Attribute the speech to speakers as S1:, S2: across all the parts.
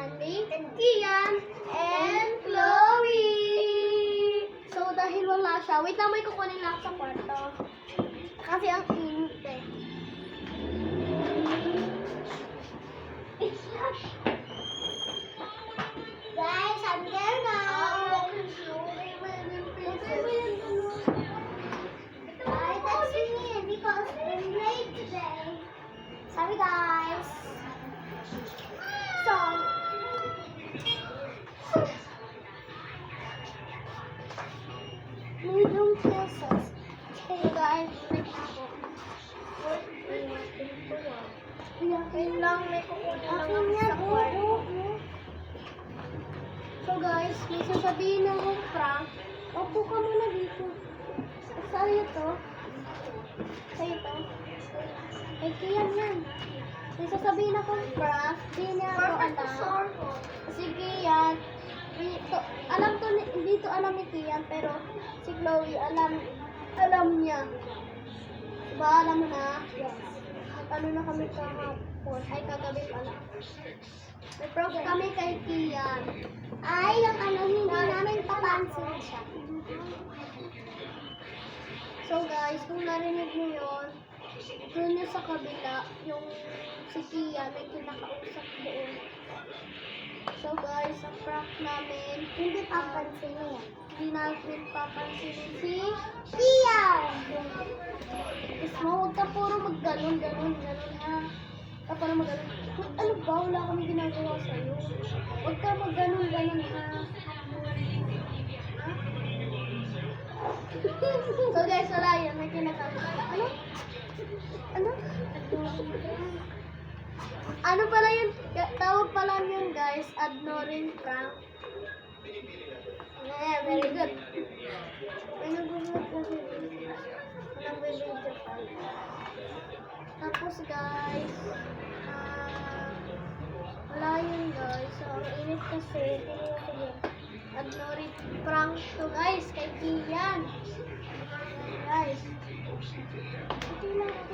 S1: Andy, and Kian, and Chloe. So, dahil wala siya, wait lang, may kukunin lang sa kwarto. Kasi ang init eh. Guys, I'm there now. Guys, that's me because I'm late today. Sorry guys. So, medium pesos. Okay guys, wait ako. Wait lang, may kukunin lang ako sa kwarto. So guys, may sasabihin akong prank. Opo ka muna dito. Sa'yo to. Sa'yo to. Kay Kian yan. May sasabihin akong prank. Di niya ako alam. Si Kian, alam to, hindi to alam ni Kian, pero si Chloe alam niya. Diba alam mo na? Yes. Ano na kami kahapon? Ay, kagabi pala. May prank kami kay Kian. Ay, yung ano, hindi namin papansin siya. So guys, kung narinig niyo yun, doon niya sa kabila, yung si Kian, may kinakausap doon. So guys, ang prank namin, hindi papansin niya. Hindi namin papansinin si Kian. Is mo, huwag ka puro magganon ha. Huwag ka na magganon. Ano ba? Wala kami ginagawa sa'yo. Huwag ka magganon ha. So guys, wala yan. May kinakausap. Ano? Ano? Ano pala yun? Tawag pala yun guys, ignoring prank. Yeah, very good. May nagugulat kasi. Walang video pa. Tapos guys, wala yun guys. So, ang init kasi. Tingnan ko yun. Ignoring prank to guys, kay Kian. Guys. Ito lang ako.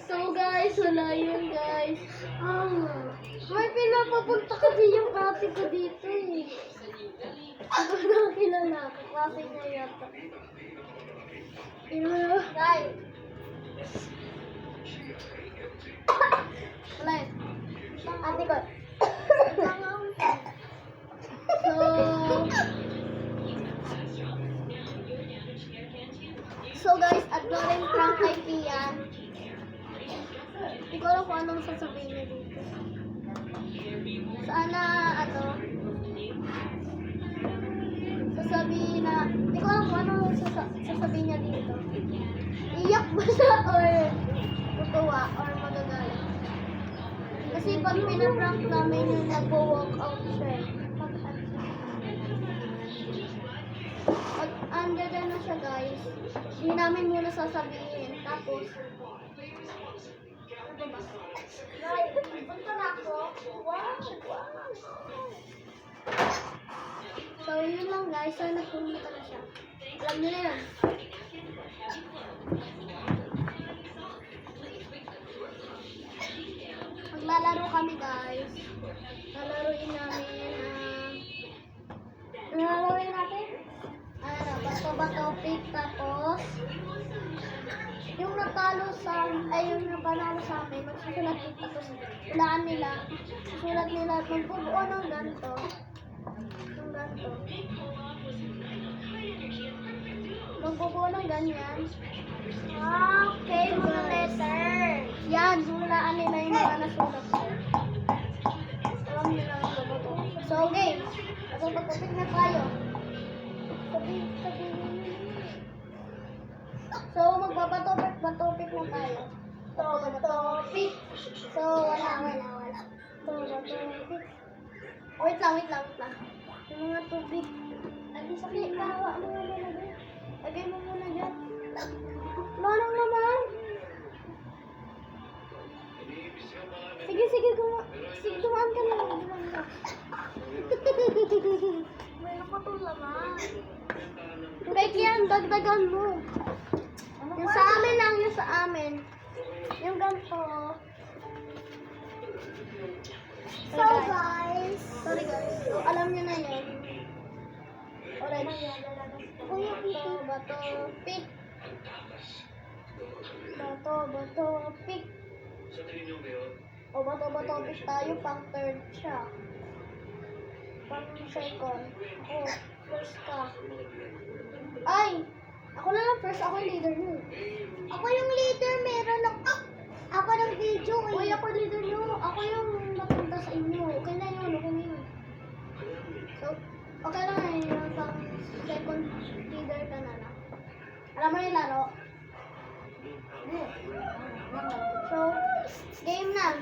S1: So guys, wala yun guys. May pinapapunta kasi yung ate ko dito eh. Ako na kilala ko, kasi niya yata. Guys. Wala yun. Ate ko. So guys, ignoring prank kay Kian. Hindi ko alam kung anong sasabihin niya dito. Sana, sasabihin na, hindi ko alam kung anong sasabihin niya dito. Iyak ba siya or tutuwa or magagalit? Kasi pag pinaprank namin yung nag-walk out siya. Pag andyan na siya guys, hindi namin muna sasabihin. Tapos, guys, punta na ako. Wow! So, yun lang guys. So, nagpunta na siya. Alam niyo na yun. Maglalaro kami guys. Lalaruin namin. Lalaruin natin? Bato-bato pick. Tapos, yung natalo yung napanalo sa amin, magsusulat dito. Tapos, ulaan nila. Susulat nila. Magbubuo ng ganito. Ng ganito. Magbubuo ng ganyan. Okay, mga letter. Yan, hulaan nila yung mga nasulat ko. Alam nila ang babato. So, game. Bato-bato na tayo. So, magbabatopik na tayo. Batopik. So, wala. Batopik. Wait lang. Yung mga tubig. Adi, sakit. Kawa mo muna dyan. Lagay mo muna dyan. Manong naman. Sige, dumaan ka lang. May napatol naman. Okay yan, dagdagan mo. Yung sa amin lang, yung sa amin. Yung ganito. So guys. Sorry guys. So, alam niyo na yun. Alright. Kuya, bato, pick. Bato, pick. O, bato, pick tayo. Pang third siya. Pang second. Ako, first ka. Ay! Ako na lang first. Ako yung leader niyo. Ako yung leader. Meron ako. Ako ng video. Uy, ako leader niyo. Ako yung matanda sa inyo. Okay na yun. Okay na yun. So, okay lang na yun. Pang second leader ka na lang. Alam mo yung laro? So, game na.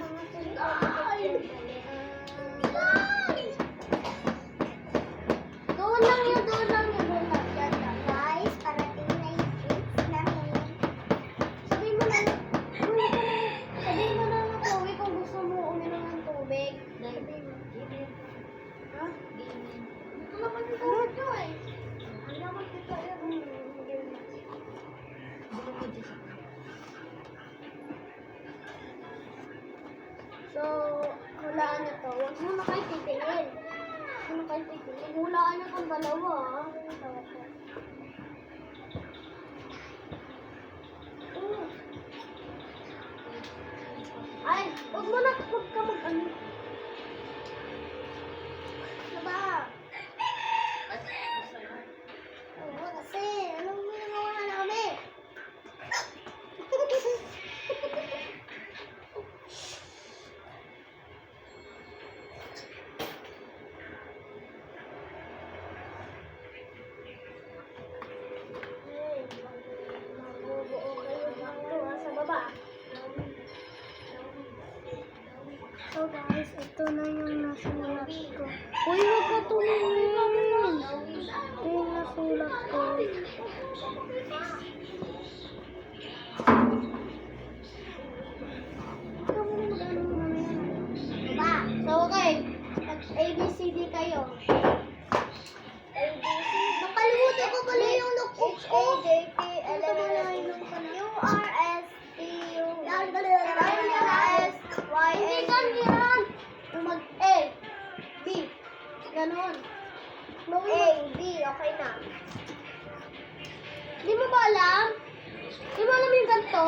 S1: Doon lang yun. Yan lang. Guys, parating na yung drinks namin. Sabihin mo na Chloe kung gusto mo uminom ng tubig. Ha? Ito naman yung tubig nyo eh. Ang naman kita yun. So, hulaan nyo to. Huwag mo na kayo titingin. Hulaan nyo itong dalawa, ha? Ay, huwag mo na, huwag ka mag-ano. Diba? Oo, kasi, anong ginagawa namin? Mabubuo kayo dito, ha, sa baba. So guys, ito na yung nasulat ko. Uy, huwag ka tumingin. Ito yung nasulat ko. Diba? So okay, ABCD kayo. ABC. Nakalimutan ko pala yung notebook ko. Hindi ganyan. Mag-A, B. Ganon. A, B. Okay na. Di mo ba alam? Di mo alam yung ganito?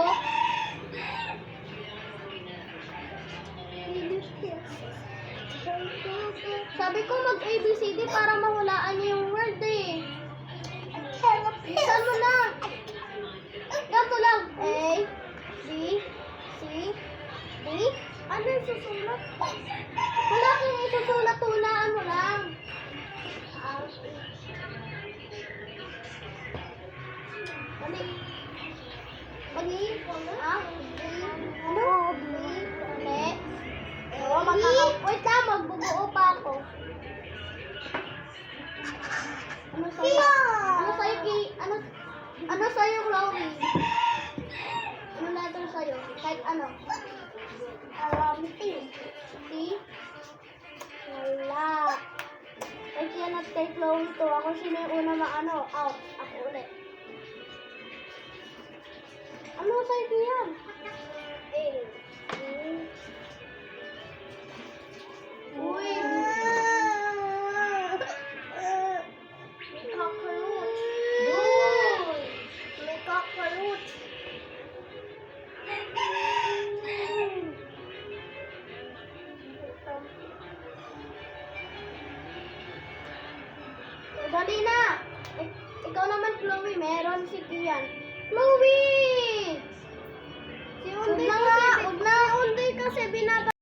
S1: Sabi ko mag-ABCD para mahulaan niyo yung word eh. Saan mo na? Ganito lang. A, B, C, D. Ano yung susulat? Wala kang isusulat. Hulaan mo lang. Mali. Ano? Wait lang, magbubuo pa ako. Ano sa'yo, Chloe? Ano letter sa'yo? Kahit ano? T. T? Wala. I cannot take Chloe to. Ako sino yung una maano? Out. Ako ulit. Ano sa'yo yan? A. B. Uy! May cockroach. Dude! May cockroach. Dali na! Ikaw naman, Chloe. Meron si Kian. Chloe! Si Unday kasi, binaba